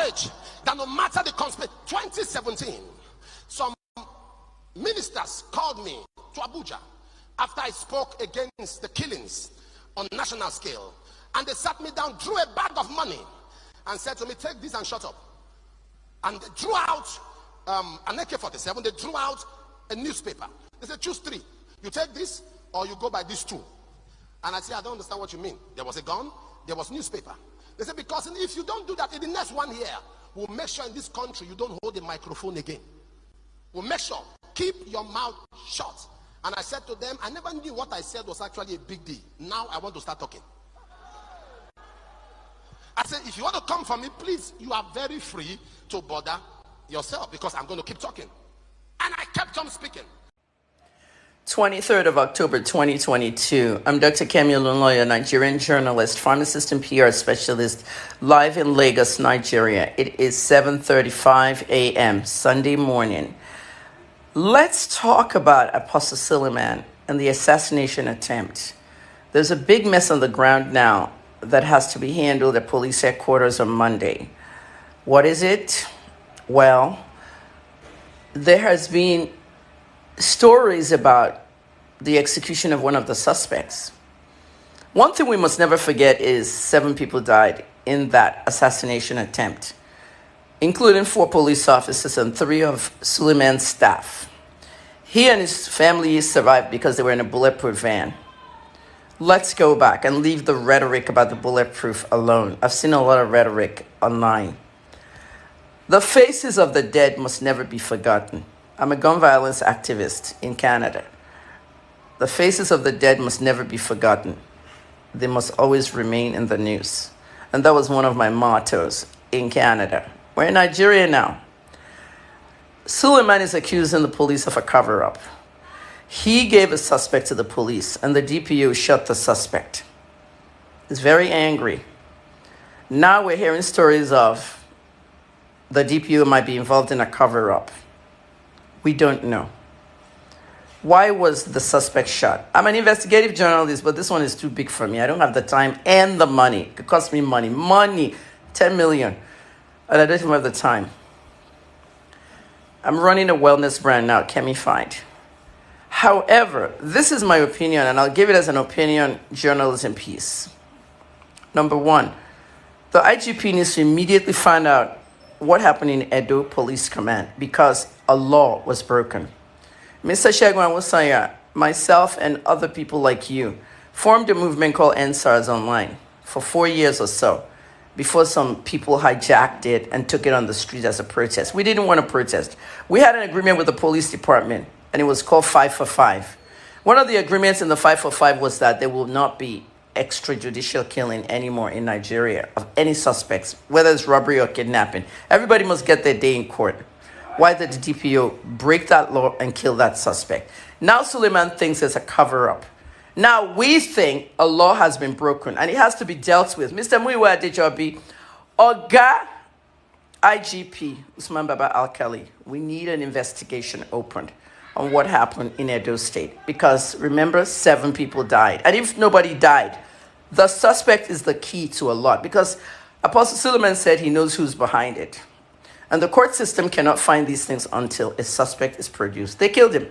courage that no matter the conspiracy. 2017, some ministers called me to Abuja after I spoke against the killings on national scale, and they sat me down, drew a bag of money and said to me, take this and shut up. And they drew out an AK-47. They drew out a newspaper. They said, choose three. You take this or you go by these two. And I said, I don't understand what you mean. There was a gun, there was newspaper. They said, because if you don't do that in the next 1 year, we'll make sure in this country you don't hold a microphone again. We'll make sure, keep your mouth shut. And I said to them, I never knew what I said was actually a big deal. Now I want to start talking. I said, if you want to come for me, please, you are very free to bother yourself, because I'm going to keep talking. And I kept on speaking. 23rd of October 2022. I'm Dr. Kemi Olulonyo, Nigerian journalist, pharmacist and PR specialist, live in Lagos, Nigeria. It is 7:35 a.m. Sunday morning. Let's talk about Apostle Suleiman and the assassination attempt. There's a big mess on the ground now that has to be handled at police headquarters on Monday. What is it? Well, there has been stories about the execution of one of the suspects. One thing we must never forget is 7 people died in that assassination attempt, including 4 police officers and 3 of Suleiman's staff. He and his family survived because they were in a bulletproof van. Let's go back and leave the rhetoric about the bulletproof alone. I've seen a lot of rhetoric online. The faces of the dead must never be forgotten. I'm a gun violence activist in Canada. The faces of the dead must never be forgotten. They must always remain in the news. And that was one of my mottos in Canada. We're in Nigeria now. Suleiman is accusing the police of a cover-up. He gave a suspect to the police, and the DPO shot the suspect. He's very angry. Now we're hearing stories of the DPO might be involved in a cover-up. We don't know. Why was the suspect shot? I'm an investigative journalist, but this one is too big for me. I don't have the time and the money. It cost me money. Money, 10 million. And I don't even have the time. I'm running a wellness brand now, Kemi Find. However, this is my opinion, and I'll give it as an opinion journalism piece. Number 1, the IGP needs to immediately find out what happened in Edo Police Command, because a law was broken. Mr. Shegun Awosanya, myself and other people like you formed a movement called NSARS Online for 4 years or so before some people hijacked it and took it on the street as a protest. We didn't want to protest. We had an agreement with the police department, and it was called 5 for 5. One of the agreements in the 5 for 5 was that there will not be extrajudicial killing anymore in Nigeria of any suspects, whether it's robbery or kidnapping. Everybody must get their day in court. Why did the DPO break that law and kill that suspect? Now Suleiman thinks it's a cover-up. Now we think a law has been broken and it has to be dealt with. Mr. Muiwa Adejobi, Oga IGP Usman Baba Alkali, we need an investigation opened on what happened in Edo State. Because remember, 7 people died. And if nobody died, the suspect is the key to a lot. Because Apostle Suleiman said he knows who's behind it. And the court system cannot find these things until a suspect is produced. They killed him.